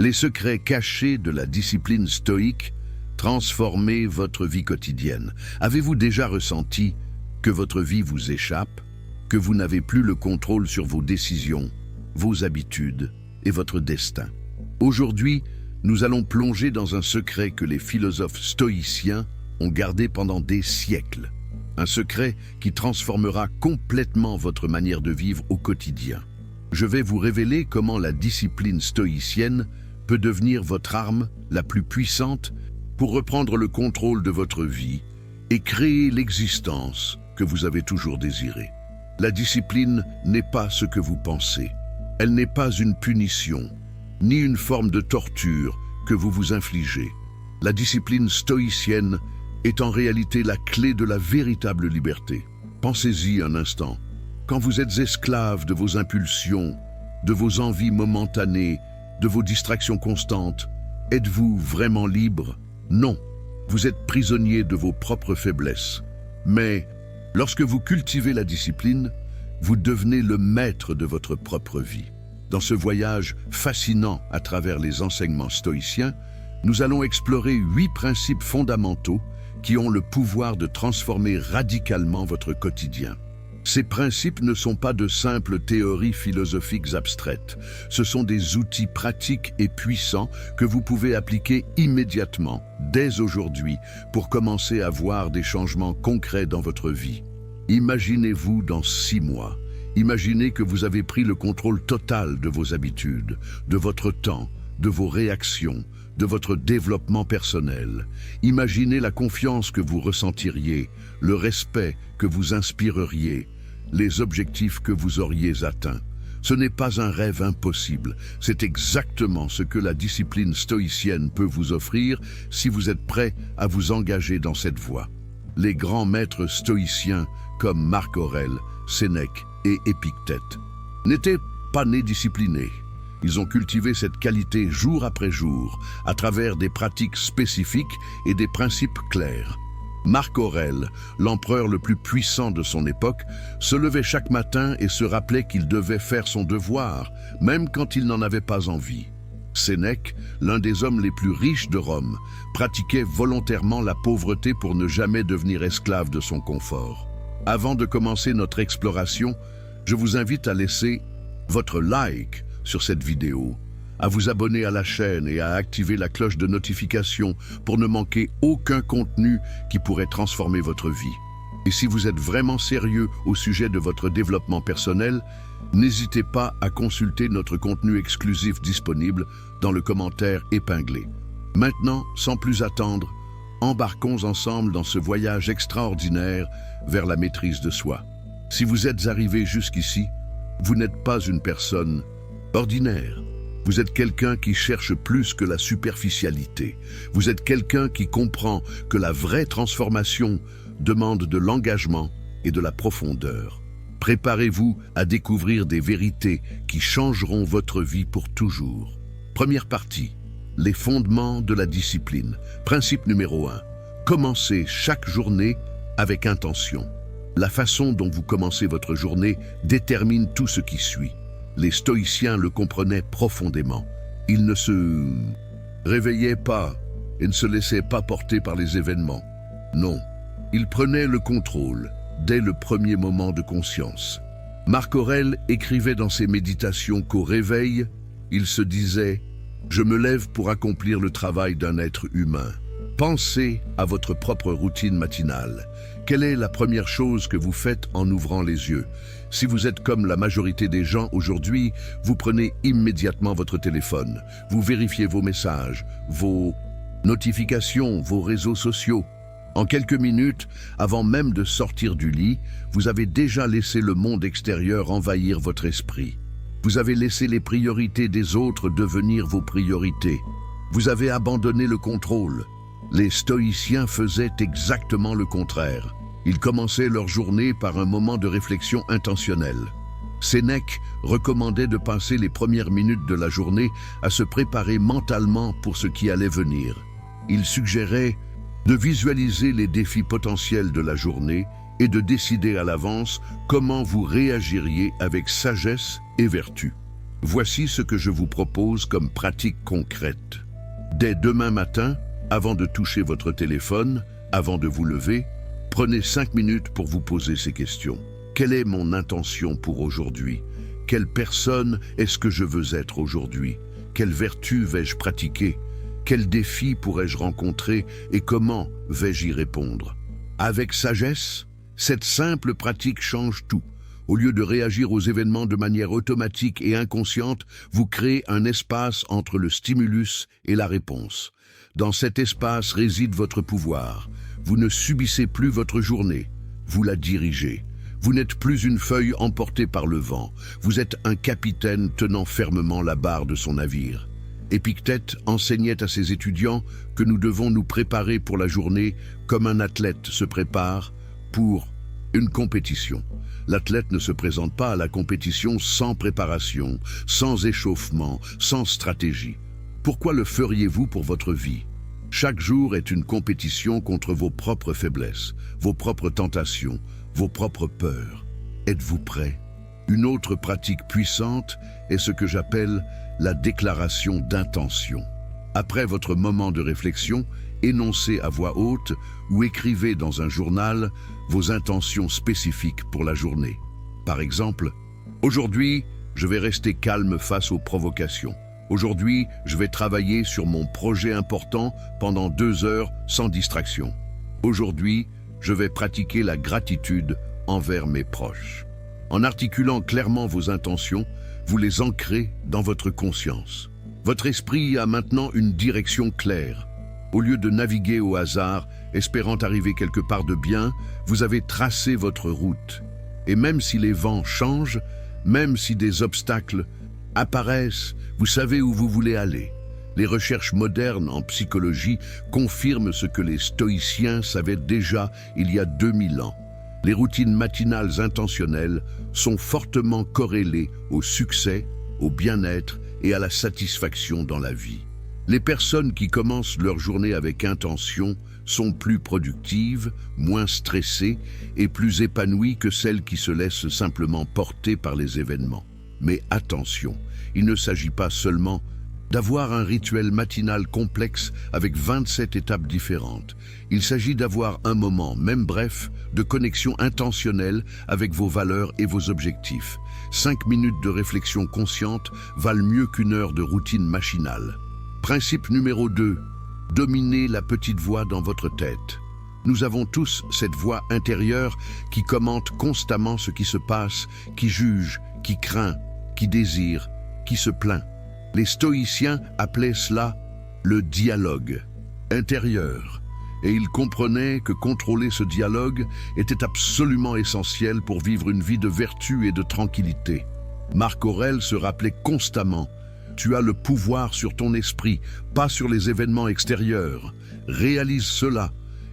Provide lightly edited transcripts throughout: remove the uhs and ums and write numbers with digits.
Les secrets cachés de la discipline stoïque transforment votre vie quotidienne. Avez-vous déjà ressenti que votre vie vous échappe, que vous n'avez plus le contrôle sur vos décisions, vos habitudes et votre destin? Aujourd'hui, nous allons plonger dans un secret que les philosophes stoïciens ont gardé pendant des siècles. Un secret qui transformera complètement votre manière de vivre au quotidien. Je vais vous révéler comment la discipline stoïcienne peut devenir votre arme la plus puissante pour reprendre le contrôle de votre vie et créer l'existence que vous avez toujours désirée. La discipline n'est pas ce que vous pensez. Elle n'est pas une punition, ni une forme de torture que vous vous infligez. La discipline stoïcienne est en réalité la clé de la véritable liberté. Pensez-y un instant. Quand vous êtes esclave de vos impulsions, de vos envies momentanées, de vos distractions constantes, êtes-vous vraiment libre? Non, vous êtes prisonnier de vos propres faiblesses. Mais lorsque vous cultivez la discipline, vous devenez le maître de votre propre vie. Dans ce voyage fascinant à travers les enseignements stoïciens, nous allons explorer 8 principes fondamentaux qui ont le pouvoir de transformer radicalement votre quotidien. Ces principes ne sont pas de simples théories philosophiques abstraites. Ce sont des outils pratiques et puissants que vous pouvez appliquer immédiatement, dès aujourd'hui, pour commencer à voir des changements concrets dans votre vie. Imaginez-vous dans 6 mois. Imaginez que vous avez pris le contrôle total de vos habitudes, de votre temps, de vos réactions, de votre développement personnel. Imaginez la confiance que vous ressentiriez, le respect que vous inspireriez, les objectifs que vous auriez atteints. Ce n'est pas un rêve impossible, c'est exactement ce que la discipline stoïcienne peut vous offrir si vous êtes prêt à vous engager dans cette voie. Les grands maîtres stoïciens comme Marc Aurèle, Sénèque et Épictète n'étaient pas nés disciplinés. Ils ont cultivé cette qualité jour après jour, à travers des pratiques spécifiques et des principes clairs. Marc Aurèle, l'empereur le plus puissant de son époque, se levait chaque matin et se rappelait qu'il devait faire son devoir, même quand il n'en avait pas envie. Sénèque, l'un des hommes les plus riches de Rome, pratiquait volontairement la pauvreté pour ne jamais devenir esclave de son confort. Avant de commencer notre exploration, je vous invite à laisser votre like sur cette vidéo, à vous abonner à la chaîne et à activer la cloche de notification pour ne manquer aucun contenu qui pourrait transformer votre vie. Et si vous êtes vraiment sérieux au sujet de votre développement personnel, n'hésitez pas à consulter notre contenu exclusif disponible dans le commentaire épinglé. Maintenant, sans plus attendre, embarquons ensemble dans ce voyage extraordinaire vers la maîtrise de soi. Si vous êtes arrivé jusqu'ici, vous n'êtes pas une personne ordinaire. Vous êtes quelqu'un qui cherche plus que la superficialité. Vous êtes quelqu'un qui comprend que la vraie transformation demande de l'engagement et de la profondeur. Préparez-vous à découvrir des vérités qui changeront votre vie pour toujours. Première partie, les fondements de la discipline. Principe numéro 1. Commencez chaque journée avec intention. La façon dont vous commencez votre journée détermine tout ce qui suit. Les stoïciens le comprenaient profondément. Ils ne se réveillaient pas et ne se laissaient pas porter par les événements. Non, ils prenaient le contrôle dès le premier moment de conscience. Marc Aurèle écrivait dans ses méditations qu'au réveil, il se disait « Je me lève pour accomplir le travail d'un être humain ». Pensez à votre propre routine matinale. Quelle est la première chose que vous faites en ouvrant les yeux? Si vous êtes comme la majorité des gens aujourd'hui, vous prenez immédiatement votre téléphone. Vous vérifiez vos messages, vos notifications, vos réseaux sociaux. En quelques minutes, avant même de sortir du lit, vous avez déjà laissé le monde extérieur envahir votre esprit. Vous avez laissé les priorités des autres devenir vos priorités. Vous avez abandonné le contrôle. Les stoïciens faisaient exactement le contraire. Ils commençaient leur journée par un moment de réflexion intentionnelle. Sénèque recommandait de passer les premières minutes de la journée à se préparer mentalement pour ce qui allait venir. Il suggérait de visualiser les défis potentiels de la journée et de décider à l'avance comment vous réagiriez avec sagesse et vertu. Voici ce que je vous propose comme pratique concrète. Dès demain matin, avant de toucher votre téléphone, avant de vous lever, prenez 5 minutes pour vous poser ces questions. Quelle est mon intention pour aujourd'hui? Quelle personne est-ce que je veux être aujourd'hui? Quelle vertu vais-je pratiquer? Quels défis pourrais-je rencontrer et comment vais-je y répondre? Avec sagesse, cette simple pratique change tout. Au lieu de réagir aux événements de manière automatique et inconsciente, vous créez un espace entre le stimulus et la réponse. Dans cet espace réside votre pouvoir. Vous ne subissez plus votre journée, vous la dirigez. Vous n'êtes plus une feuille emportée par le vent, vous êtes un capitaine tenant fermement la barre de son navire. Épictète enseignait à ses étudiants que nous devons nous préparer pour la journée comme un athlète se prépare pour une compétition. L'athlète ne se présente pas à la compétition sans préparation, sans échauffement, sans stratégie. Pourquoi le feriez-vous pour votre vie? Chaque jour est une compétition contre vos propres faiblesses, vos propres tentations, vos propres peurs. Êtes-vous prêt? Une autre pratique puissante est ce que j'appelle la déclaration d'intention. Après votre moment de réflexion, énoncez à voix haute ou écrivez dans un journal vos intentions spécifiques pour la journée. Par exemple, aujourd'hui, je vais rester calme face aux provocations. Aujourd'hui, je vais travailler sur mon projet important pendant 2 heures sans distraction. Aujourd'hui, je vais pratiquer la gratitude envers mes proches. En articulant clairement vos intentions, vous les ancrez dans votre conscience. Votre esprit a maintenant une direction claire. Au lieu de naviguer au hasard, espérant arriver quelque part de bien, vous avez tracé votre route. Et même si les vents changent, même si des obstacles apparaissent, vous savez où vous voulez aller. Les recherches modernes en psychologie confirment ce que les stoïciens savaient déjà il y a 2000 ans. Les routines matinales intentionnelles sont fortement corrélées au succès, au bien-être et à la satisfaction dans la vie. Les personnes qui commencent leur journée avec intention sont plus productives, moins stressées et plus épanouies que celles qui se laissent simplement porter par les événements. Mais attention, il ne s'agit pas seulement d'avoir un rituel matinal complexe avec 27 étapes différentes. Il s'agit d'avoir un moment, même bref, de connexion intentionnelle avec vos valeurs et vos objectifs. 5 minutes de réflexion consciente valent mieux qu'1 heure de routine machinale. Principe numéro 2. Dominez la petite voix dans votre tête. Nous avons tous cette voix intérieure qui commente constamment ce qui se passe, qui juge, qui craint, qui désire, qui se plaint. Les stoïciens appelaient cela le dialogue intérieur. Et ils comprenaient que contrôler ce dialogue était absolument essentiel pour vivre une vie de vertu et de tranquillité. Marc Aurèle se rappelait constamment: tu as le pouvoir sur ton esprit, pas sur les événements extérieurs. Réalise cela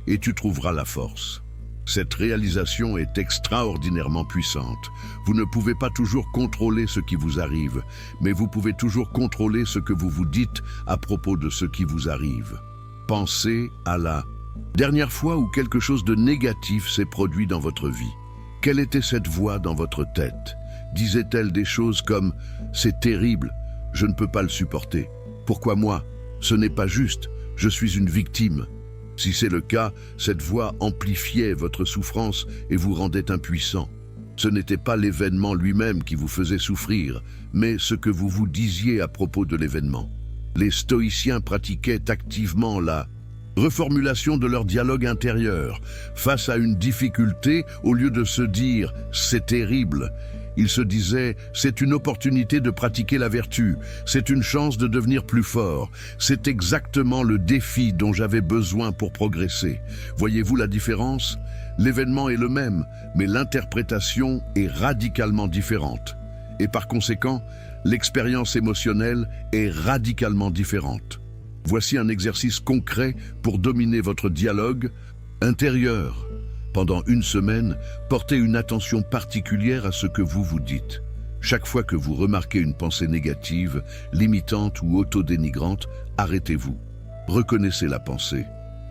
et tu trouveras la force. Cette réalisation est extraordinairement puissante. Vous ne pouvez pas toujours contrôler ce qui vous arrive, mais vous pouvez toujours contrôler ce que vous vous dites à propos de ce qui vous arrive. Pensez à la dernière fois où quelque chose de négatif s'est produit dans votre vie. Quelle était cette voix dans votre tête? Disait-elle des choses comme « c'est terrible, je ne peux pas le supporter. Pourquoi moi? Ce n'est pas juste, je suis une victime. » Si c'est le cas, cette voix amplifiait votre souffrance et vous rendait impuissant. Ce n'était pas l'événement lui-même qui vous faisait souffrir, mais ce que vous vous disiez à propos de l'événement. Les stoïciens pratiquaient activement la reformulation de leur dialogue intérieur. Face à une difficulté, au lieu de se dire « c'est terrible », ils se disaient « c'est une opportunité de pratiquer la vertu, c'est une chance de devenir plus fort, c'est exactement le défi dont j'avais besoin pour progresser ». Voyez-vous la différence? L'événement est le même, mais l'interprétation est radicalement différente. Et par conséquent, l'expérience émotionnelle est radicalement différente. Voici un exercice concret pour dominer votre dialogue intérieur. Pendant 1 semaine, portez une attention particulière à ce que vous vous dites. Chaque fois que vous remarquez une pensée négative, limitante ou autodénigrante, arrêtez-vous. Reconnaissez la pensée.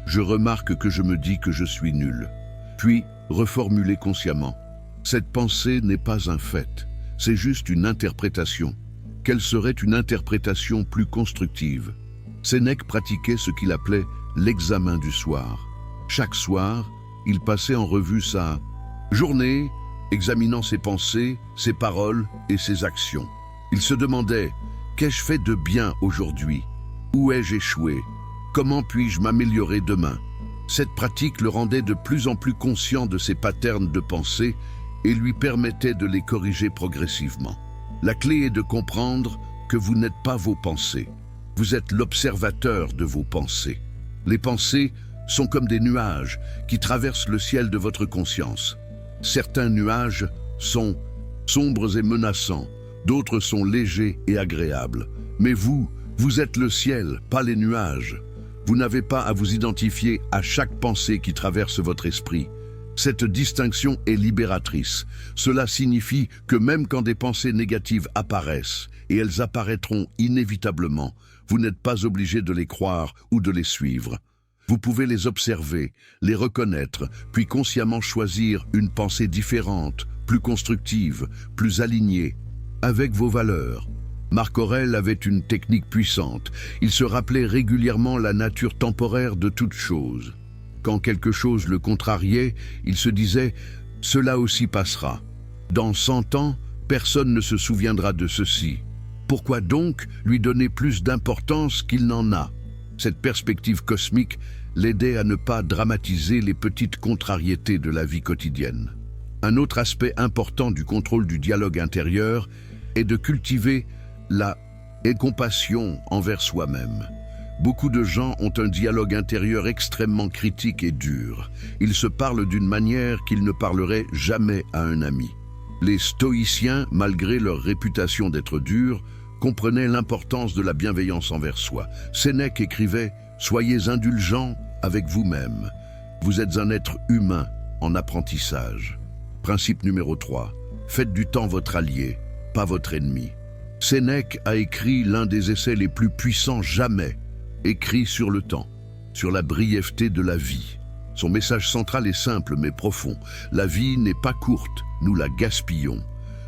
Je remarque que je me dis que je suis nul. Puis, reformulez consciemment. Cette pensée n'est pas un fait, c'est juste une interprétation. quelle serait une interprétation plus constructive. Sénèque pratiquait ce qu'il appelait l'examen du soir. Chaque soir, il passait en revue sa journée, examinant ses pensées, ses paroles et ses actions. Il se demandait « Qu'ai-je fait de bien aujourd'hui? Où ai-je échoué? Comment puis-je m'améliorer demain ?» Cette pratique le rendait de plus en plus conscient de ses patterns de pensée et lui permettait de les corriger progressivement. La clé est de comprendre que vous n'êtes pas vos pensées. Vous êtes l'observateur de vos pensées. Les pensées sont comme des nuages qui traversent le ciel de votre conscience. Certains nuages sont sombres et menaçants, d'autres sont légers et agréables. Mais vous êtes le ciel, pas les nuages. Vous n'avez pas à vous identifier à chaque pensée qui traverse votre esprit. Cette distinction est libératrice. Cela signifie que même quand des pensées négatives apparaissent, et elles apparaîtront inévitablement, vous n'êtes pas obligé de les croire ou de les suivre. Vous pouvez les observer, les reconnaître, puis consciemment choisir une pensée différente, plus constructive, plus alignée, avec vos valeurs. Marc Aurèle avait une technique puissante. Il se rappelait régulièrement la nature temporaire de toute chose. Quand quelque chose le contrariait, il se disait « Cela aussi passera. Dans 100 ans, personne ne se souviendra de ceci. Pourquoi donc lui donner plus d'importance qu'il n'en a ?» Cette perspective cosmique l'aidait à ne pas dramatiser les petites contrariétés de la vie quotidienne. Un autre aspect important du contrôle du dialogue intérieur est de cultiver la compassion envers soi-même. Beaucoup de gens ont un dialogue intérieur extrêmement critique et dur. Ils se parlent d'une manière qu'ils ne parleraient jamais à un ami. Les stoïciens, malgré leur réputation d'être durs, comprenaient l'importance de la bienveillance envers soi. Sénèque écrivait « Soyez indulgents avec vous-même. Vous êtes un être humain en apprentissage. » Principe numéro 3. Faites du temps votre allié, pas votre ennemi. Sénèque a écrit l'un des essais les plus puissants jamais, écrit sur le temps, sur la brièveté de la vie. Son message central est simple mais profond. La vie n'est pas courte, nous la gaspillons.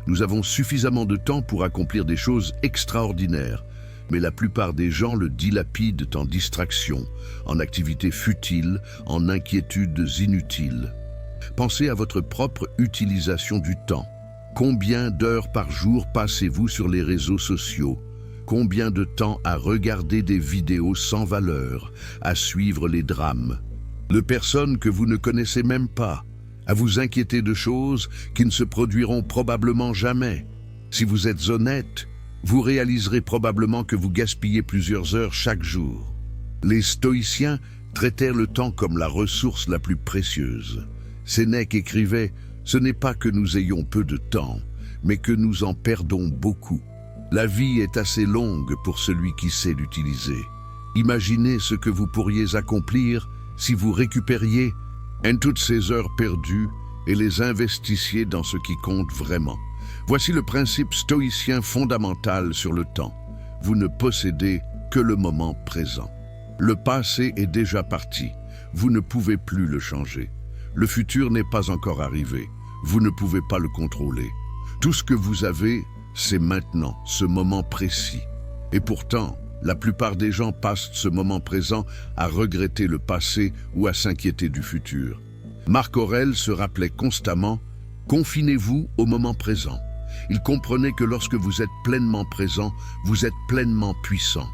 Nous avons suffisamment de temps pour accomplir des choses extraordinaires, mais la plupart des gens le dilapident en distractions, en activités futiles, en inquiétudes inutiles. Pensez à votre propre utilisation du temps. Combien d'heures par jour passez-vous sur les réseaux sociaux? Combien de temps à regarder des vidéos sans valeur, à suivre les drames de personnes que vous ne connaissez même pas, à vous inquiéter de choses qui ne se produiront probablement jamais? Si vous êtes honnête, vous réaliserez probablement que vous gaspillez plusieurs heures chaque jour. Les stoïciens traitèrent le temps comme la ressource la plus précieuse. Sénèque écrivait « Ce n'est pas que nous ayons peu de temps, mais que nous en perdons beaucoup. La vie est assez longue pour celui qui sait l'utiliser. Imaginez ce que vous pourriez accomplir si vous récupériez toutes ces heures perdues et les investissiez dans ce qui compte vraiment. » Voici le principe stoïcien fondamental sur le temps. Vous ne possédez que le moment présent. Le passé est déjà parti. Vous ne pouvez plus le changer. Le futur n'est pas encore arrivé. Vous ne pouvez pas le contrôler. Tout ce que vous avez, c'est maintenant, ce moment précis. Et pourtant, la plupart des gens passent ce moment présent à regretter le passé ou à s'inquiéter du futur. Marc Aurèle se rappelait constamment « Confinez-vous au moment présent ». Il comprenait que lorsque vous êtes pleinement présent, vous êtes pleinement puissant.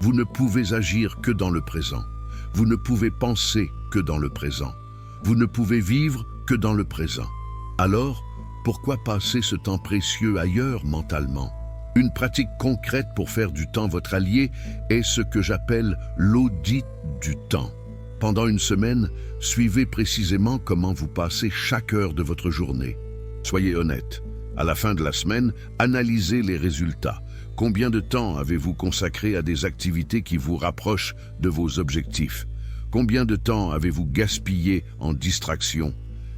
Vous ne pouvez agir que dans le présent. Vous ne pouvez penser que dans le présent. Vous ne pouvez vivre que dans le présent. Alors, pourquoi passer ce temps précieux ailleurs mentalement? Une pratique concrète pour faire du temps votre allié est ce que j'appelle l'audit du temps. Pendant une semaine, suivez précisément comment vous passez chaque heure de votre journée. Soyez honnête. À la fin de la semaine, analysez les résultats. Combien de temps avez-vous consacré à des activités qui vous rapprochent de vos objectifs? Combien de temps avez-vous gaspillé en distraction?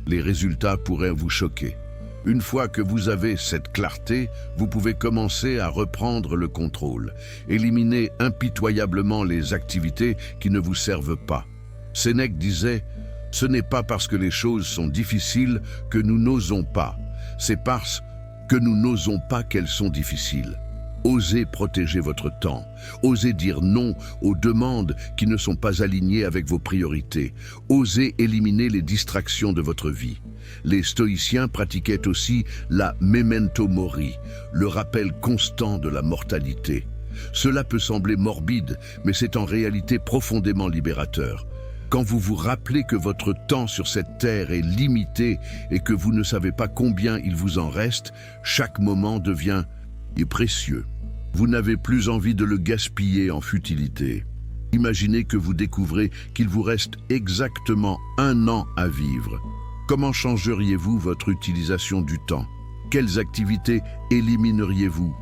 Les résultats pourraient vous choquer. Une fois que vous avez cette clarté, vous pouvez commencer à reprendre le contrôle. Éliminez impitoyablement les activités qui ne vous servent pas. Sénèque disait « Ce n'est pas parce que les choses sont difficiles que nous n'osons pas. C'est parce que nous n'osons pas qu'elles sont difficiles. » Osez protéger votre temps. Osez dire non aux demandes qui ne sont pas alignées avec vos priorités. Osez éliminer les distractions de votre vie. Les stoïciens pratiquaient aussi la memento mori, le rappel constant de la mortalité. Cela peut sembler morbide, mais c'est en réalité profondément libérateur. Quand vous vous rappelez que votre temps sur cette terre est limité et que vous ne savez pas combien il vous en reste, chaque moment devient précieux. Vous n'avez plus envie de le gaspiller en futilité. Imaginez que vous découvrez qu'il vous reste exactement 1 an à vivre. Comment changeriez-vous votre utilisation du temps? Quelles activités élimineriez-vous?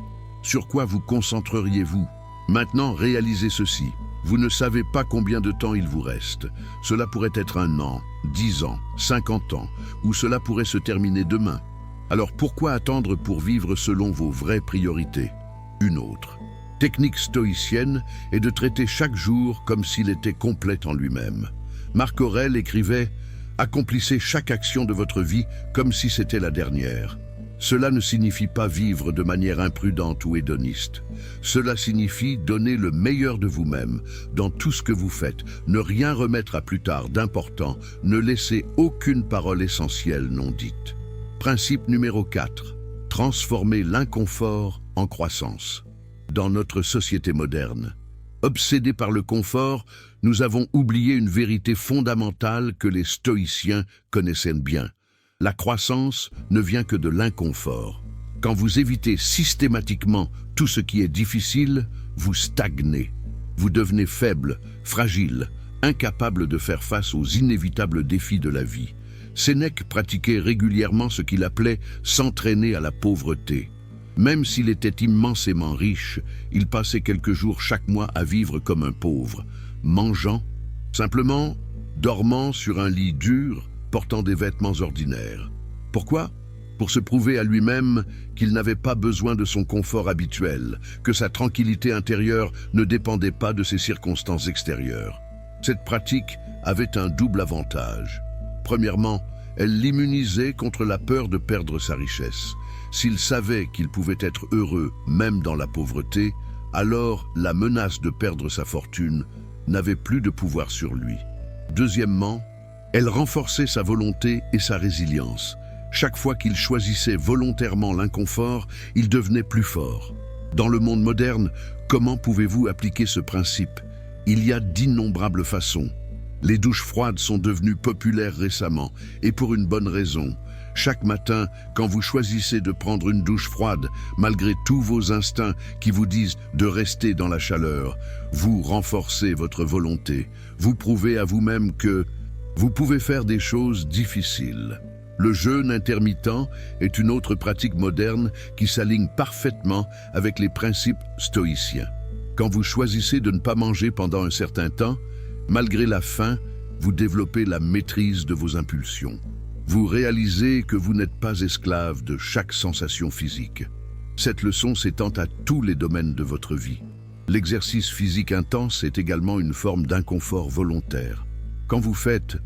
Sur quoi vous concentreriez-vous? Maintenant, réalisez ceci. Vous ne savez pas combien de temps il vous reste. Cela pourrait être 1 an, 10 ans, 50 ans, ou cela pourrait se terminer demain. Alors pourquoi attendre pour vivre selon vos vraies priorités? Une autre technique stoïcienne est de traiter chaque jour comme s'il était complet en lui-même. Marc Aurèle écrivait « Accomplissez chaque action de votre vie comme si c'était la dernière ». Cela ne signifie pas vivre de manière imprudente ou hédoniste. Cela signifie donner le meilleur de vous-même dans tout ce que vous faites, ne rien remettre à plus tard d'important, ne laisser aucune parole essentielle non dite. Principe numéro 4. Transformer l'inconfort en croissance. Dans notre société moderne, obsédés par le confort, nous avons oublié une vérité fondamentale que les stoïciens connaissaient bien. La croissance ne vient que de l'inconfort. Quand vous évitez systématiquement tout ce qui est difficile, vous stagnez. Vous devenez faible, fragile, incapable de faire face aux inévitables défis de la vie. Sénèque pratiquait régulièrement ce qu'il appelait s'entraîner à la pauvreté. Même s'il était immensément riche, il passait quelques jours chaque mois à vivre comme un pauvre, mangeant, simplement dormant sur un lit dur, portant des vêtements ordinaires. Pourquoi? Pour se prouver à lui-même qu'il n'avait pas besoin de son confort habituel, que sa tranquillité intérieure ne dépendait pas de ses circonstances extérieures. Cette pratique avait un double avantage. Premièrement, elle l'immunisait contre la peur de perdre sa richesse. S'il savait qu'il pouvait être heureux même dans la pauvreté, alors la menace de perdre sa fortune n'avait plus de pouvoir sur lui. Deuxièmement, elle renforçait sa volonté et sa résilience. Chaque fois qu'il choisissait volontairement l'inconfort, il devenait plus fort. Dans le monde moderne, comment pouvez-vous appliquer ce principe? Il y a d'innombrables façons. Les douches froides sont devenues populaires récemment, et pour une bonne raison. Chaque matin, quand vous choisissez de prendre une douche froide, malgré tous vos instincts qui vous disent de rester dans la chaleur, vous renforcez votre volonté. Vous prouvez à vous-même que vous pouvez faire des choses difficiles. Le jeûne intermittent est une autre pratique moderne qui s'aligne parfaitement avec les principes stoïciens. Quand vous choisissez de ne pas manger pendant un certain temps, malgré la faim, vous développez la maîtrise de vos impulsions. Vous réalisez que vous n'êtes pas esclave de chaque sensation physique. Cette leçon s'étend à tous les domaines de votre vie. L'exercice physique intense est également une forme d'inconfort volontaire. Quand vous faites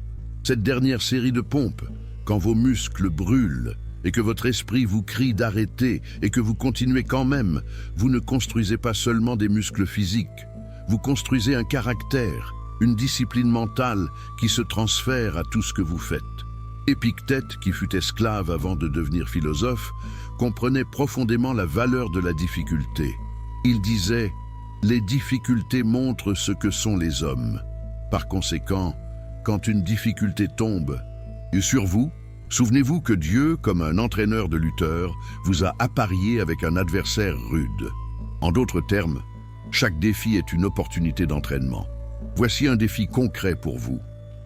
cette dernière série de pompes, quand vos muscles brûlent et que votre esprit vous crie d'arrêter et que vous continuez quand même, vous ne construisez pas seulement des muscles physiques, vous construisez un caractère, une discipline mentale qui se transfère à tout ce que vous faites. Épictète, qui fut esclave avant de devenir philosophe, comprenait profondément la valeur de la difficulté. Il disait « Les difficultés montrent ce que sont les hommes. Par conséquent, quand une difficulté tombe sur vous, souvenez-vous que Dieu, comme un entraîneur de lutteurs, vous a apparié avec un adversaire rude. En d'autres termes, chaque défi est une opportunité d'entraînement. Voici un défi concret pour vous.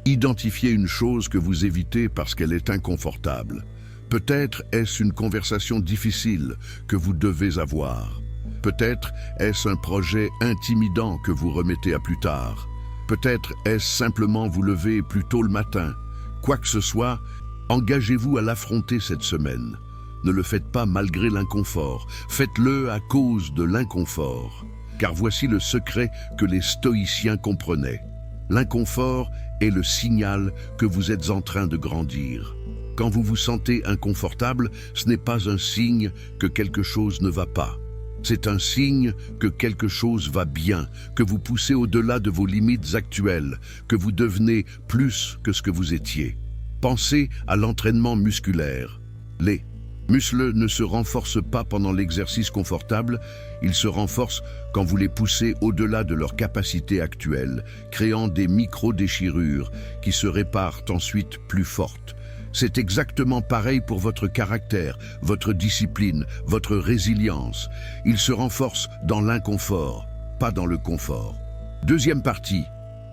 Identifiez une chose que vous évitez parce qu'elle est inconfortable. Peut-être est-ce une conversation difficile que vous devez avoir. Peut-être est-ce un projet intimidant que vous remettez à plus tard. Peut-être est-ce simplement vous lever plus tôt le matin. Quoi que ce soit, engagez-vous à l'affronter cette semaine. Ne le faites pas malgré l'inconfort, faites-le à cause de l'inconfort. Car voici le secret que les stoïciens comprenaient. L'inconfort est le signal que vous êtes en train de grandir. Quand vous vous sentez inconfortable, ce n'est pas un signe que quelque chose ne va pas. C'est un signe que quelque chose va bien, que vous poussez au-delà de vos limites actuelles, que vous devenez plus que ce que vous étiez. Pensez à l'entraînement musculaire. Les muscles ne se renforcent pas pendant l'exercice confortable, ils se renforcent quand vous les poussez au-delà de leur capacité actuelle, créant des micro-déchirures qui se réparent ensuite plus fortes. C'est exactement pareil pour votre caractère, votre discipline, votre résilience. Ils se renforcent dans l'inconfort, pas dans le confort. Deuxième partie,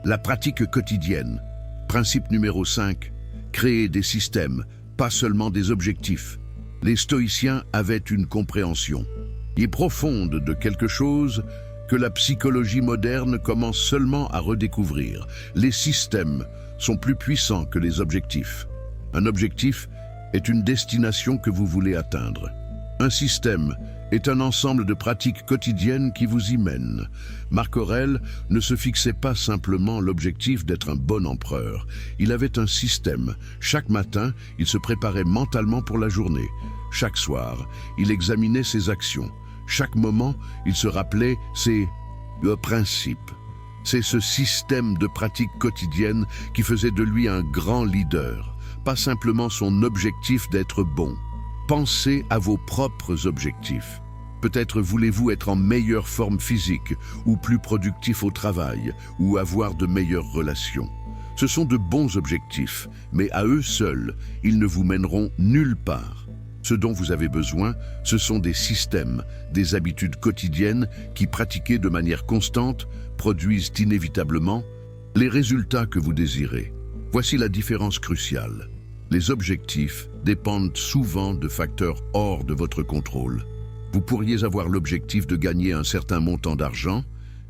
la pratique quotidienne. Principe numéro 5, créer des systèmes, pas seulement des objectifs. Les stoïciens avaient une compréhension et profonde de quelque chose que la psychologie moderne commence seulement à redécouvrir. Les systèmes sont plus puissants que les objectifs. Un objectif est une destination que vous voulez atteindre. Un système est un ensemble de pratiques quotidiennes qui vous y mènent. Marc Aurèle ne se fixait pas simplement l'objectif d'être un bon empereur. Il avait un système. Chaque matin, il se préparait mentalement pour la journée. Chaque soir, il examinait ses actions. Chaque moment, il se rappelait ses principes. C'est ce système de pratiques quotidiennes qui faisait de lui un grand leader, pas simplement son objectif d'être bon. Pensez à vos propres objectifs. Peut-être voulez-vous être en meilleure forme physique, ou plus productif au travail, ou avoir de meilleures relations. Ce sont de bons objectifs, mais à eux seuls, ils ne vous mèneront nulle part. Ce dont vous avez besoin, ce sont des systèmes, des habitudes quotidiennes qui, pratiquées de manière constante, produisent inévitablement les résultats que vous désirez. Voici la différence cruciale. Les objectifs dépendent souvent de facteurs hors de votre contrôle. Vous pourriez avoir l'objectif de gagner un certain montant d'argent,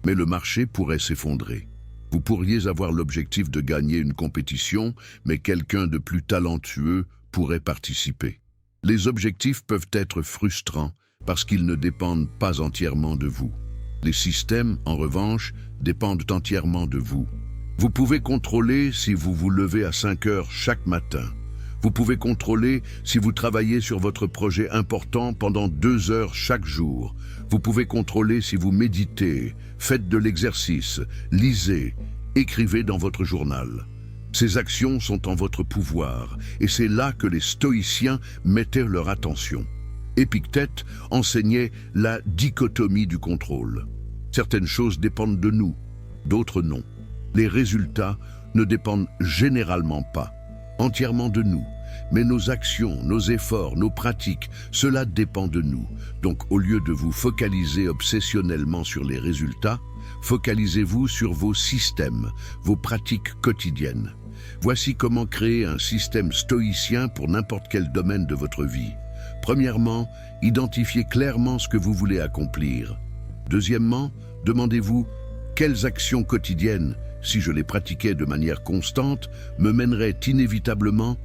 mais le marché pourrait s'effondrer. Vous pourriez avoir l'objectif de gagner une compétition, mais quelqu'un de plus talentueux pourrait participer. Les objectifs peuvent être frustrants parce qu'ils ne dépendent pas entièrement de vous. Les systèmes, en revanche, dépendent entièrement de vous. Vous pouvez contrôler si vous vous levez à 5 heures chaque matin. Vous pouvez contrôler si vous travaillez sur votre projet important pendant 2 heures chaque jour. Vous pouvez contrôler si vous méditez, faites de l'exercice, lisez, écrivez dans votre journal. Ces actions sont en votre pouvoir, et c'est là que les stoïciens mettaient leur attention. Épictète enseignait la dichotomie du contrôle. Certaines choses dépendent de nous, d'autres non. Les résultats ne dépendent généralement pas entièrement de nous, mais nos actions, nos efforts, nos pratiques, cela dépend de nous. Donc au lieu de vous focaliser obsessionnellement sur les résultats, focalisez-vous sur vos systèmes, vos pratiques quotidiennes. Voici comment créer un système stoïcien pour n'importe quel domaine de votre vie. Premièrement, identifiez clairement ce que vous voulez accomplir. Deuxièmement, demandez-vous quelles actions quotidiennes, si je les pratiquais de manière constante, me mèneraient inévitablement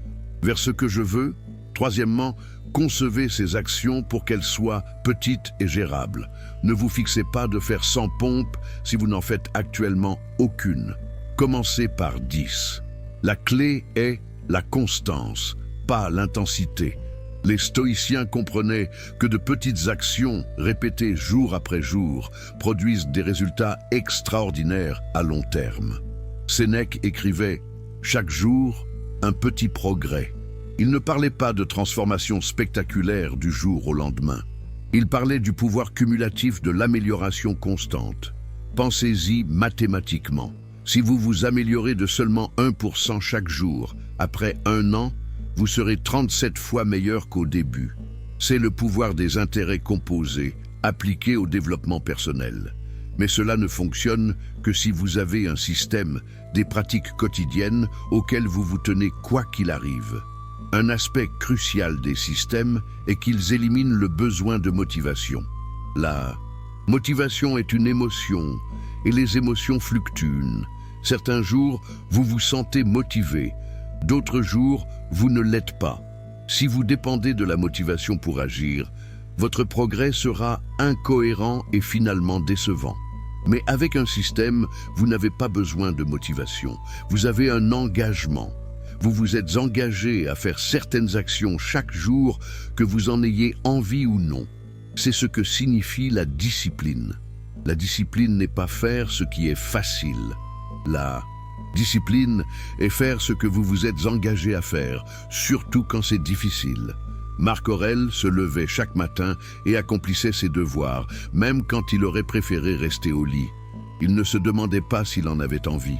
vers ce que je veux. Troisièmement, concevez ces actions pour qu'elles soient petites et gérables. Ne vous fixez pas de faire 100 pompes si vous n'en faites actuellement aucune. Commencez par 10. La clé est la constance, pas l'intensité. Les stoïciens comprenaient que de petites actions répétées jour après jour produisent des résultats extraordinaires à long terme. Sénèque écrivait « Chaque jour, un petit progrès ». Il ne parlait pas de transformation spectaculaire du jour au lendemain. Il parlait du pouvoir cumulatif de l'amélioration constante. Pensez-y mathématiquement. Si vous vous améliorez de seulement 1% chaque jour, après 1 an, vous serez 37 fois meilleur qu'au début. C'est le pouvoir des intérêts composés, appliqué au développement personnel. Mais cela ne fonctionne que si vous avez un système, des pratiques quotidiennes auxquelles vous vous tenez quoi qu'il arrive. Un aspect crucial des systèmes est qu'ils éliminent le besoin de motivation. La motivation est une émotion, et les émotions fluctuent. Certains jours, vous vous sentez motivé. D'autres jours, vous ne l'êtes pas. Si vous dépendez de la motivation pour agir, votre progrès sera incohérent et finalement décevant. Mais avec un système, vous n'avez pas besoin de motivation. Vous avez un engagement. Vous vous êtes engagé à faire certaines actions chaque jour, que vous en ayez envie ou non. C'est ce que signifie la discipline. La discipline n'est pas faire ce qui est facile. La discipline est faire ce que vous vous êtes engagé à faire, surtout quand c'est difficile. Marc Aurèle se levait chaque matin et accomplissait ses devoirs, même quand il aurait préféré rester au lit. Il ne se demandait pas s'il en avait envie.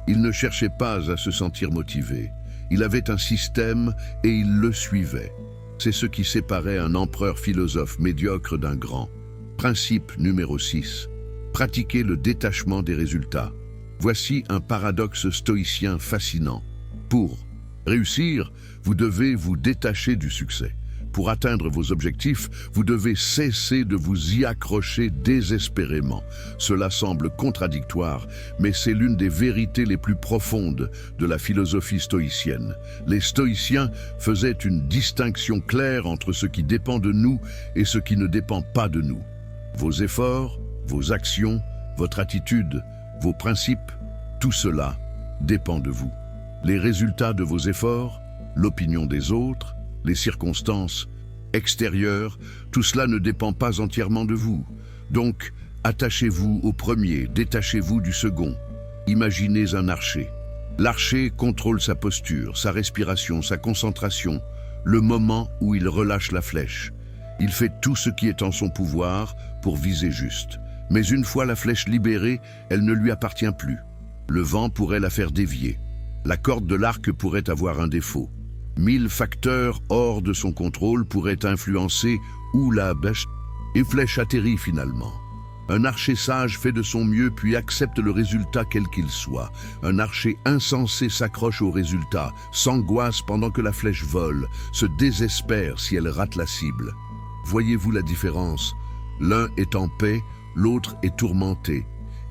Il ne cherchait pas à se sentir motivé. Il avait un système et il le suivait. C'est ce qui séparait un empereur philosophe médiocre d'un grand. Principe numéro 6. Pratiquer le détachement des résultats. Voici un paradoxe stoïcien fascinant. Pour réussir, vous devez vous détacher du succès. Pour atteindre vos objectifs, vous devez cesser de vous y accrocher désespérément. Cela semble contradictoire, mais c'est l'une des vérités les plus profondes de la philosophie stoïcienne. Les stoïciens faisaient une distinction claire entre ce qui dépend de nous et ce qui ne dépend pas de nous. Vos efforts, vos actions, votre attitude, vos principes, tout cela dépend de vous. Les résultats de vos efforts, l'opinion des autres, les circonstances extérieures, tout cela ne dépend pas entièrement de vous. Donc, attachez-vous au premier, détachez-vous du second. Imaginez un archer. L'archer contrôle sa posture, sa respiration, sa concentration, le moment où il relâche la flèche. Il fait tout ce qui est en son pouvoir pour viser juste. Mais une fois la flèche libérée, elle ne lui appartient plus. Le vent pourrait la faire dévier. La corde de l'arc pourrait avoir un défaut. 1000 facteurs hors de son contrôle pourraient influencer où la flèche atterrit finalement. Un archer sage fait de son mieux puis accepte le résultat quel qu'il soit. Un archer insensé s'accroche au résultat, s'angoisse pendant que la flèche vole, se désespère si elle rate la cible. Voyez-vous la différence? L'un est en paix, l'autre est tourmenté.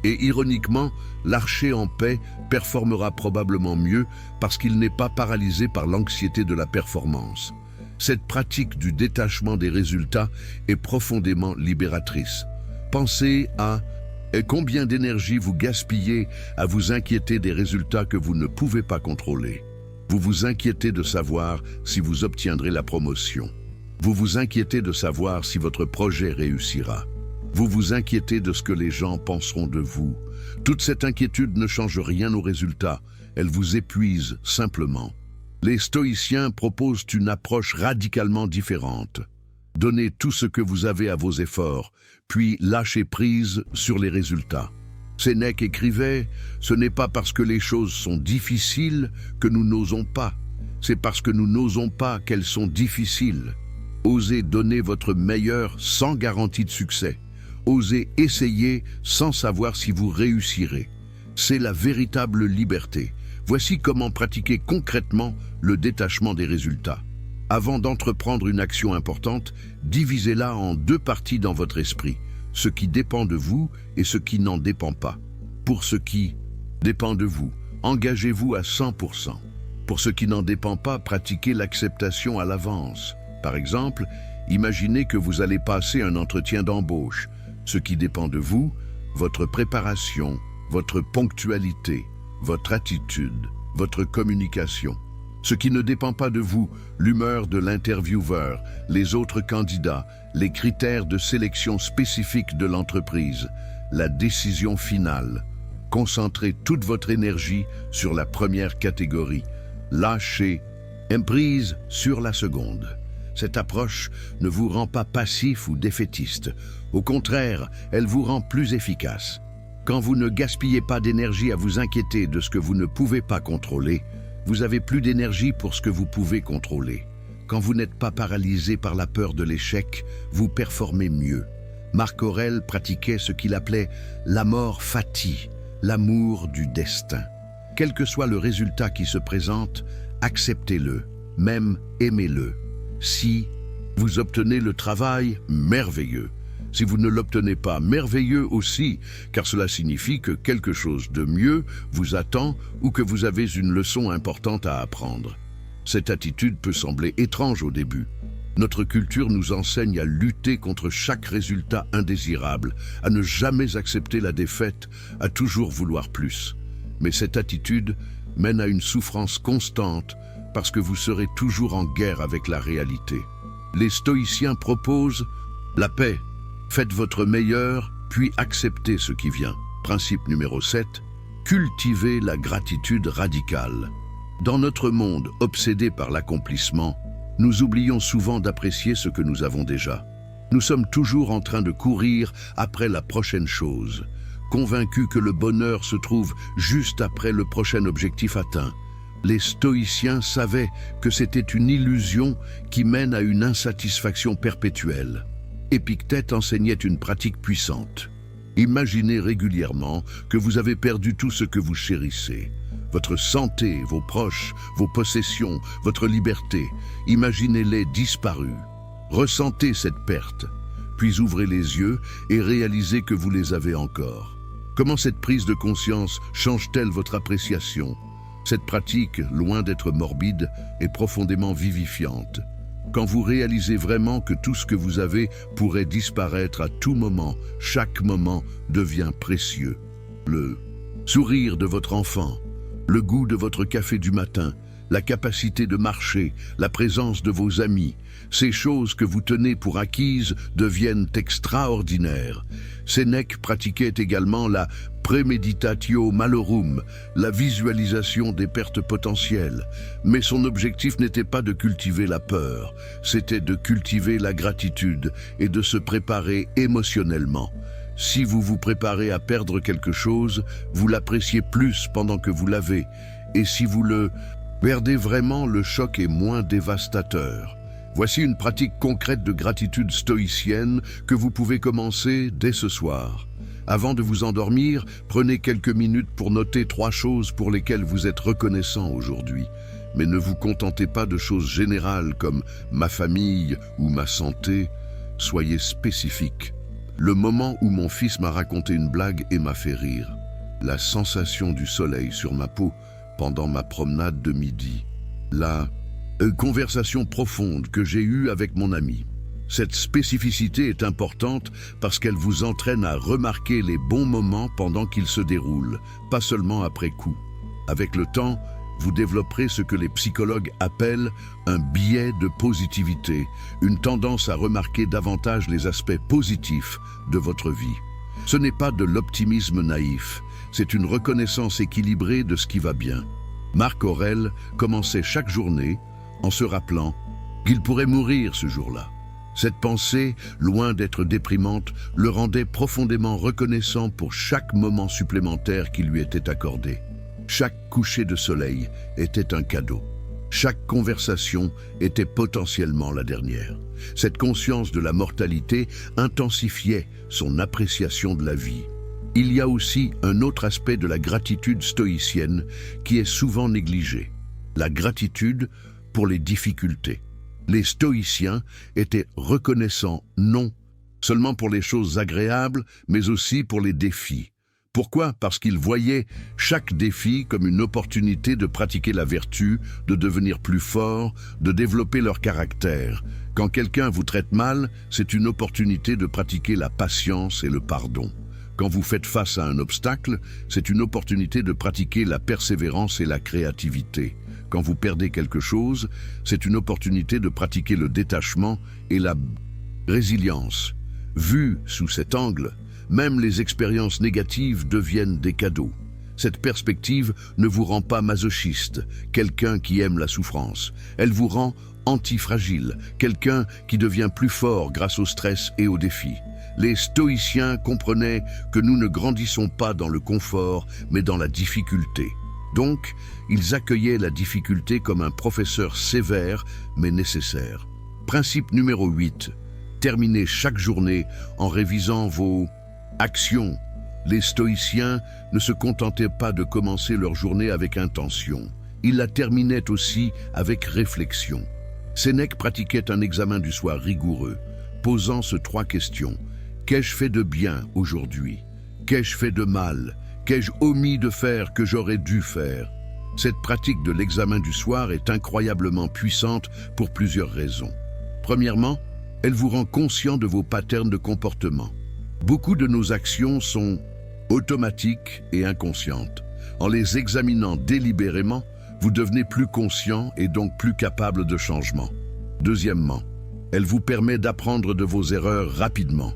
Et ironiquement, l'archer en paix performera probablement mieux parce qu'il n'est pas paralysé par l'anxiété de la performance. Cette pratique du détachement des résultats est profondément libératrice. Pensez à combien d'énergie vous gaspillez à vous inquiéter des résultats que vous ne pouvez pas contrôler. Vous vous inquiétez de savoir si vous obtiendrez la promotion. Vous vous inquiétez de savoir si votre projet réussira. Vous vous inquiétez de ce que les gens penseront de vous. Toute cette inquiétude ne change rien aux résultats, elle vous épuise simplement. Les stoïciens proposent une approche radicalement différente. Donnez tout ce que vous avez à vos efforts, puis lâchez prise sur les résultats. Sénèque écrivait « Ce n'est pas parce que les choses sont difficiles que nous n'osons pas, c'est parce que nous n'osons pas qu'elles sont difficiles. Osez donner votre meilleur sans garantie de succès. Osez essayer sans savoir si vous réussirez. C'est la véritable liberté. Voici comment pratiquer concrètement le détachement des résultats. Avant d'entreprendre une action importante, divisez-la en 2 parties dans votre esprit, ce qui dépend de vous et ce qui n'en dépend pas. Pour ce qui dépend de vous, engagez-vous à 100%. Pour ce qui n'en dépend pas, pratiquez l'acceptation à l'avance. Par exemple, imaginez que vous allez passer un entretien d'embauche. Ce qui dépend de vous, votre préparation, votre ponctualité, votre attitude, votre communication. Ce qui ne dépend pas de vous, l'humeur de l'intervieweur, les autres candidats, les critères de sélection spécifiques de l'entreprise, la décision finale. Concentrez toute votre énergie sur la première catégorie. Lâchez prise sur la seconde. Cette approche ne vous rend pas passif ou défaitiste. Au contraire, elle vous rend plus efficace. Quand vous ne gaspillez pas d'énergie à vous inquiéter de ce que vous ne pouvez pas contrôler, vous avez plus d'énergie pour ce que vous pouvez contrôler. Quand vous n'êtes pas paralysé par la peur de l'échec, vous performez mieux. Marc Aurèle pratiquait ce qu'il appelait l'amor fati, l'amour du destin. Quel que soit le résultat qui se présente, acceptez-le, même aimez-le. Si vous obtenez le travail, merveilleux. Si vous ne l'obtenez pas, merveilleux aussi, car cela signifie que quelque chose de mieux vous attend ou que vous avez une leçon importante à apprendre. Cette attitude peut sembler étrange au début. Notre culture nous enseigne à lutter contre chaque résultat indésirable, à ne jamais accepter la défaite, à toujours vouloir plus. Mais cette attitude mène à une souffrance constante parce que vous serez toujours en guerre avec la réalité. Les stoïciens proposent La paix. Faites votre meilleur, puis acceptez ce qui vient. Principe numéro 7. Cultivez la gratitude radicale. Dans notre monde obsédé par l'accomplissement, nous oublions souvent d'apprécier ce que nous avons déjà. Nous sommes toujours en train de courir après la prochaine chose, convaincus que le bonheur se trouve juste après le prochain objectif atteint. Les stoïciens savaient que c'était une illusion qui mène à une insatisfaction perpétuelle. Épictète enseignait une pratique puissante. Imaginez régulièrement que vous avez perdu tout ce que vous chérissez. Votre santé, vos proches, vos possessions, votre liberté. Imaginez-les disparus. Ressentez cette perte, puis ouvrez les yeux et réalisez que vous les avez encore. Comment cette prise de conscience change-t-elle votre appréciation? Cette pratique, loin d'être morbide, est profondément vivifiante. Quand vous réalisez vraiment que tout ce que vous avez pourrait disparaître à tout moment, chaque moment devient précieux. Le sourire de votre enfant, le goût de votre café du matin, la capacité de marcher, la présence de vos amis, ces choses que vous tenez pour acquises deviennent extraordinaires. Sénèque pratiquait également la premeditatio malorum, la visualisation des pertes potentielles. Mais son objectif n'était pas de cultiver la peur, c'était de cultiver la gratitude et de se préparer émotionnellement. Si vous vous préparez à perdre quelque chose, vous l'appréciez plus pendant que vous l'avez. Et si vous le perdez vraiment, le choc est moins dévastateur. Voici une pratique concrète de gratitude stoïcienne que vous pouvez commencer dès ce soir. Avant de vous endormir, prenez quelques minutes pour noter 3 choses pour lesquelles vous êtes reconnaissant aujourd'hui. Mais ne vous contentez pas de choses générales comme « ma famille » ou « ma santé ». Soyez spécifique. Le moment où mon fils m'a raconté une blague et m'a fait rire. La sensation du soleil sur ma peau pendant ma promenade de midi. La conversation profonde que j'ai eue avec mon ami. Cette spécificité est importante parce qu'elle vous entraîne à remarquer les bons moments pendant qu'ils se déroulent, pas seulement après coup. Avec le temps, vous développerez ce que les psychologues appellent un biais de positivité, une tendance à remarquer davantage les aspects positifs de votre vie. Ce n'est pas de l'optimisme naïf, c'est une reconnaissance équilibrée de ce qui va bien. Marc Aurèle commençait chaque journée en se rappelant qu'il pourrait mourir ce jour-là. Cette pensée, loin d'être déprimante, le rendait profondément reconnaissant pour chaque moment supplémentaire qui lui était accordé. Chaque coucher de soleil était un cadeau. Chaque conversation était potentiellement la dernière. Cette conscience de la mortalité intensifiait son appréciation de la vie. Il y a aussi un autre aspect de la gratitude stoïcienne qui est souvent négligé. La gratitude pour les difficultés. Les stoïciens étaient reconnaissants non seulement pour les choses agréables, mais aussi pour les défis. Pourquoi? Parce qu'ils voyaient chaque défi comme une opportunité de pratiquer la vertu, de devenir plus fort, de développer leur caractère. Quand quelqu'un vous traite mal, c'est une opportunité de pratiquer la patience et le pardon. Quand vous faites face à un obstacle, c'est une opportunité de pratiquer la persévérance et la créativité. Quand vous perdez quelque chose, c'est une opportunité de pratiquer le détachement et la résilience. Vu sous cet angle, même les expériences négatives deviennent des cadeaux. Cette perspective ne vous rend pas masochiste, quelqu'un qui aime la souffrance. Elle vous rend antifragile, quelqu'un qui devient plus fort grâce au stress et aux défis. Les stoïciens comprenaient que nous ne grandissons pas dans le confort, mais dans la difficulté. Donc, ils accueillaient la difficulté comme un professeur sévère, mais nécessaire. Principe numéro 8. Terminez chaque journée en révisant vos actions. Les stoïciens ne se contentaient pas de commencer leur journée avec intention. Ils la terminaient aussi avec réflexion. Sénèque pratiquait un examen du soir rigoureux, posant ces 3 questions. Qu'ai-je fait de bien aujourd'hui? Qu'ai-je fait de mal? Qu'ai-je omis de faire que j'aurais dû faire? Cette pratique de l'examen du soir est incroyablement puissante pour plusieurs raisons. Premièrement, elle vous rend conscient de vos patterns de comportement. Beaucoup de nos actions sont automatiques et inconscientes. En les examinant délibérément, vous devenez plus conscient et donc plus capable de changement. Deuxièmement, Elle vous permet d'apprendre de vos erreurs rapidement.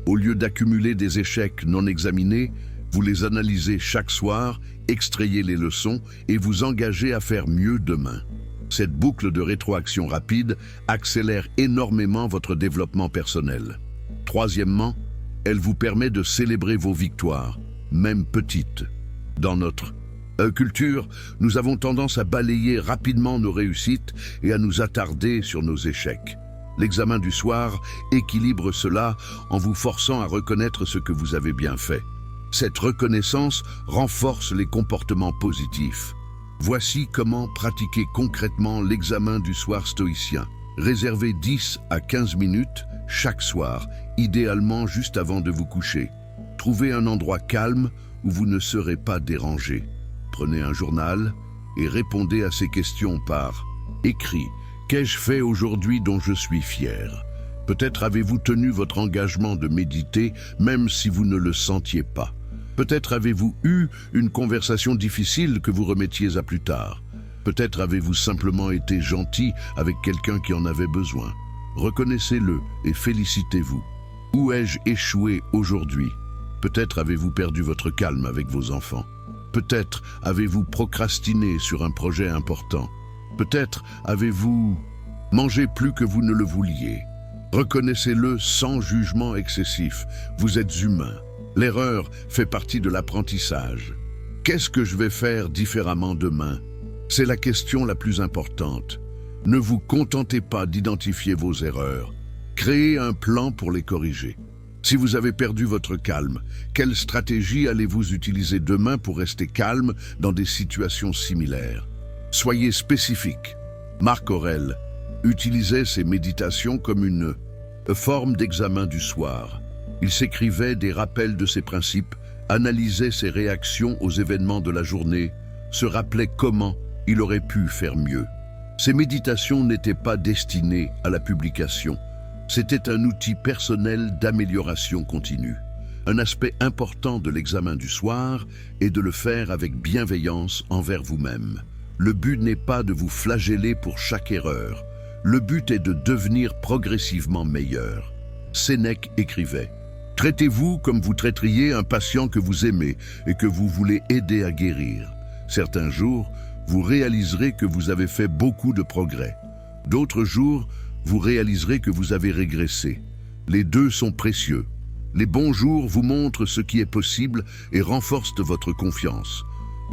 Au lieu d'accumuler des échecs non examinés, vous les analysez chaque soir, extrayez les leçons et vous engagez à faire mieux demain. Cette boucle de rétroaction rapide accélère énormément votre développement personnel. Troisièmement, elle vous permet de célébrer vos victoires, même petites. Dans notre culture, nous avons tendance à balayer rapidement nos réussites et à nous attarder sur nos échecs. L'examen du soir équilibre cela en vous forçant à reconnaître ce que vous avez bien fait. Cette reconnaissance renforce les comportements positifs. Voici comment pratiquer concrètement l'examen du soir stoïcien. Réservez 10 à 15 minutes chaque soir, idéalement juste avant de vous coucher. Trouvez un endroit calme où vous ne serez pas dérangé. Prenez un journal et répondez à ces questions par écrit. Qu'ai-je fait aujourd'hui dont je suis fier? Peut-être avez-vous tenu votre engagement de méditer même si vous ne le sentiez pas. Peut-être avez-vous eu une conversation difficile que vous remettiez à plus tard. Peut-être avez-vous simplement été gentil avec quelqu'un qui en avait besoin. Reconnaissez-le et félicitez-vous. Où ai-je échoué aujourd'hui? Peut-être avez-vous perdu votre calme avec vos enfants. Peut-être avez-vous procrastiné sur un projet important. Peut-être avez-vous mangé plus que vous ne le vouliez. Reconnaissez-le sans jugement excessif. Vous êtes humain. L'erreur fait partie de l'apprentissage. Qu'est-ce que je vais faire différemment demain? C'est la question la plus importante. Ne vous contentez pas d'identifier vos erreurs. Créez un plan pour les corriger. Si vous avez perdu votre calme, quelle stratégie allez-vous utiliser demain pour rester calme dans des situations similaires? Soyez spécifique. Marc Aurèle utilisait ses méditations comme une forme d'examen du soir. Il s'écrivait des rappels de ses principes, analysait ses réactions aux événements de la journée, se rappelait comment il aurait pu faire mieux. Ces méditations n'étaient pas destinées à la publication. C'était un outil personnel d'amélioration continue. Un aspect important de l'examen du soir est de le faire avec bienveillance envers vous-même. Le but n'est pas de vous flageller pour chaque erreur. Le but est de devenir progressivement meilleur. Sénèque écrivait « Traitez-vous comme vous traiteriez un patient que vous aimez et que vous voulez aider à guérir. Certains jours, vous réaliserez que vous avez fait beaucoup de progrès. D'autres jours, vous réaliserez que vous avez régressé. Les deux sont précieux. Les bons jours vous montrent ce qui est possible et renforcent votre confiance.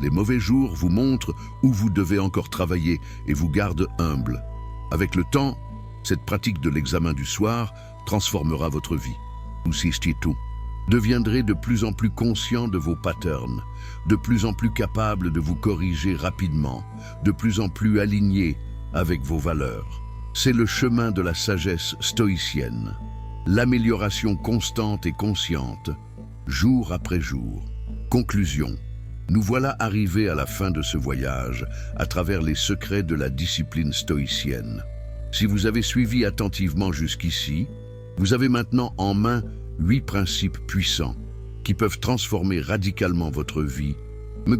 Les mauvais jours vous montrent où vous devez encore travailler et vous gardent humble. Avec le temps, cette pratique de l'examen du soir transformera votre vie. Vous deviendrez de plus en plus conscient de vos patterns, de plus en plus capable de vous corriger rapidement, de plus en plus aligné avec vos valeurs. C'est le chemin de la sagesse stoïcienne, l'amélioration constante et consciente, jour après jour. Conclusion. Nous voilà arrivés à la fin de ce voyage à travers les secrets de la discipline stoïcienne. Si vous avez suivi attentivement jusqu'ici, vous avez maintenant en main 8 principes puissants qui peuvent transformer radicalement votre vie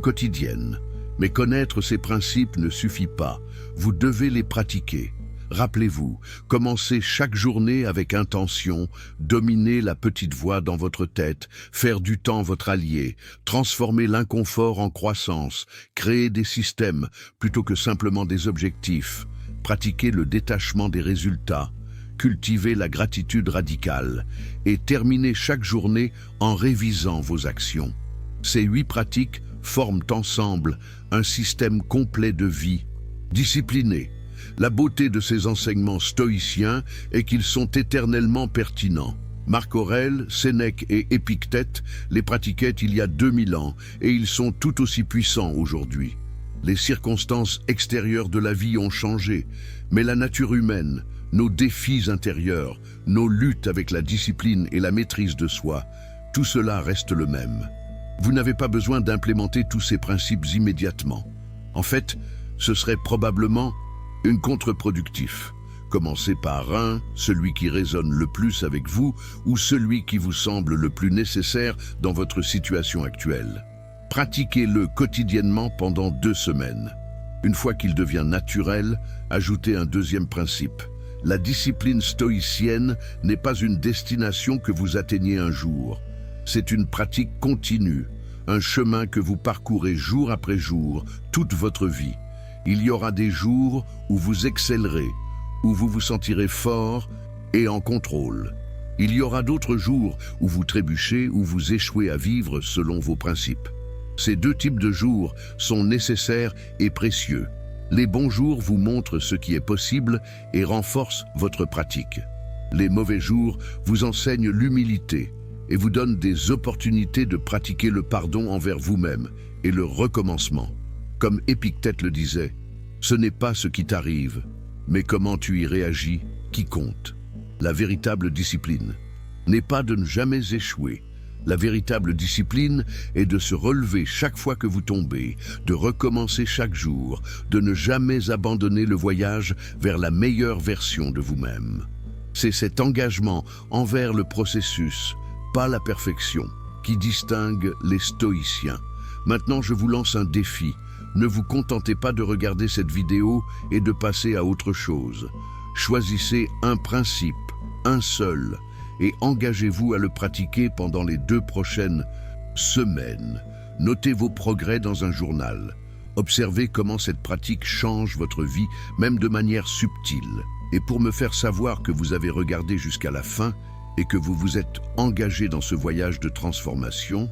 quotidienne. Mais connaître ces principes ne suffit pas, vous devez les pratiquer. Rappelez-vous, commencez chaque journée avec intention, dominez la petite voix dans votre tête, faire du temps votre allié, transformer l'inconfort en croissance, créer des systèmes plutôt que simplement des objectifs, pratiquer le détachement des résultats, cultiver la gratitude radicale et terminer chaque journée en révisant vos actions. Ces 8 pratiques forment ensemble un système complet de vie, discipliné. La beauté de ces enseignements stoïciens est qu'ils sont éternellement pertinents. Marc Aurèle, Sénèque et Épictète les pratiquaient il y a 2000 ans et ils sont tout aussi puissants aujourd'hui. Les circonstances extérieures de la vie ont changé, mais la nature humaine, nos défis intérieurs, nos luttes avec la discipline et la maîtrise de soi, tout cela reste le même. Vous n'avez pas besoin d'implémenter tous ces principes immédiatement. En fait, ce serait probablement contre-productif. Commencez par celui qui résonne le plus avec vous ou celui qui vous semble le plus nécessaire dans votre situation actuelle. Pratiquez-le quotidiennement pendant 2 semaines. Une fois qu'il devient naturel, ajoutez un deuxième principe. La discipline stoïcienne n'est pas une destination que vous atteignez un jour. C'est une pratique continue, un chemin que vous parcourez jour après jour, toute votre vie. Il y aura des jours où vous excellerez, où vous vous sentirez fort et en contrôle. Il y aura d'autres jours où vous trébuchez, où vous échouez à vivre selon vos principes. Ces deux types de jours sont nécessaires et précieux. Les bons jours vous montrent ce qui est possible et renforcent votre pratique. Les mauvais jours vous enseignent l'humilité et vous donnent des opportunités de pratiquer le pardon envers vous-même et le recommencement. Comme Épictète le disait, ce n'est pas ce qui t'arrive, mais comment tu y réagis qui compte. La véritable discipline n'est pas de ne jamais échouer. La véritable discipline est de se relever chaque fois que vous tombez, de recommencer chaque jour, de ne jamais abandonner le voyage vers la meilleure version de vous-même. C'est cet engagement envers le processus, pas la perfection, qui distingue les stoïciens. Maintenant, je vous lance un défi. Ne vous contentez pas de regarder cette vidéo et de passer à autre chose. Choisissez un principe, un seul, et engagez-vous à le pratiquer pendant les 2 prochaines semaines. Notez vos progrès dans un journal. Observez comment cette pratique change votre vie, même de manière subtile. Et pour me faire savoir que vous avez regardé jusqu'à la fin et que vous vous êtes engagé dans ce voyage de transformation,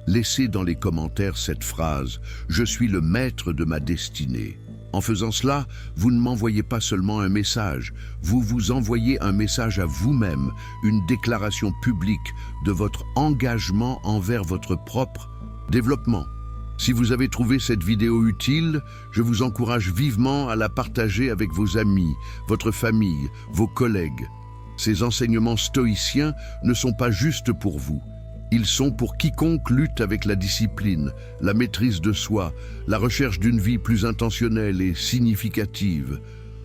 laissez dans les commentaires cette phrase « Je suis le maître de ma destinée ». En faisant cela, vous ne m'envoyez pas seulement un message, vous vous envoyez un message à vous-même, une déclaration publique de votre engagement envers votre propre développement. Si vous avez trouvé cette vidéo utile, je vous encourage vivement à la partager avec vos amis, votre famille, vos collègues. Ces enseignements stoïciens ne sont pas juste pour vous. Ils sont pour quiconque lutte avec la discipline, la maîtrise de soi, la recherche d'une vie plus intentionnelle et significative.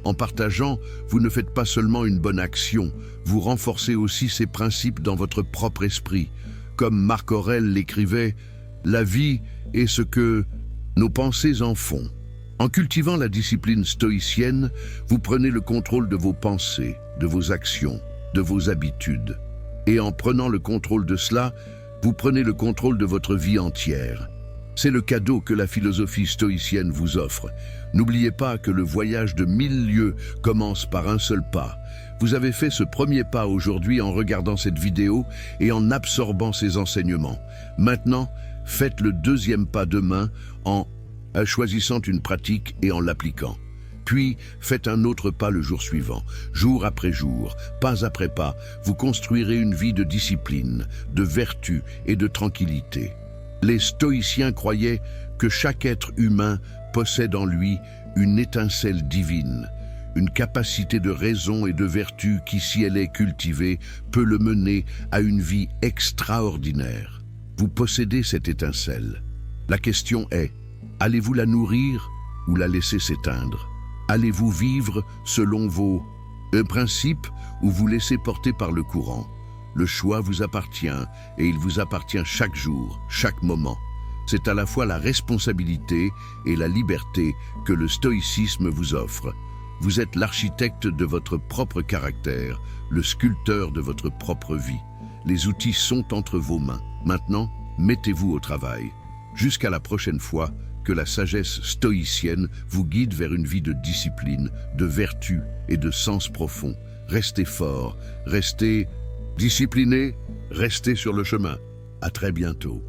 En partageant, vous ne faites pas seulement une bonne action, vous renforcez aussi ces principes dans votre propre esprit. Comme Marc Aurèle l'écrivait, « La vie est ce que nos pensées en font ». En cultivant la discipline stoïcienne, vous prenez le contrôle de vos pensées, de vos actions, de vos habitudes. Et en prenant le contrôle de cela, vous prenez le contrôle de votre vie entière. C'est le cadeau que la philosophie stoïcienne vous offre. N'oubliez pas que le voyage de 1000 lieues commence par un seul pas. Vous avez fait ce premier pas aujourd'hui en regardant cette vidéo et en absorbant ces enseignements. Maintenant, faites le 2e pas demain en choisissant une pratique et en l'appliquant. Puis, faites un autre pas le jour suivant. Jour après jour, pas après pas, vous construirez une vie de discipline, de vertu et de tranquillité. Les stoïciens croyaient que chaque être humain possède en lui une étincelle divine, une capacité de raison et de vertu qui, si elle est cultivée, peut le mener à une vie extraordinaire. Vous possédez cette étincelle. La question est, allez-vous la nourrir ou la laisser s'éteindre ? Allez-vous vivre selon vos principes ou vous laisser porter par le courant? Le choix vous appartient et il vous appartient chaque jour, chaque moment. C'est à la fois la responsabilité et la liberté que le stoïcisme vous offre. Vous êtes l'architecte de votre propre caractère, le sculpteur de votre propre vie. Les outils sont entre vos mains. Maintenant, mettez-vous au travail. Jusqu'à la prochaine fois, que la sagesse stoïcienne vous guide vers une vie de discipline, de vertu et de sens profond. Restez fort, restez discipliné, restez sur le chemin. À très bientôt.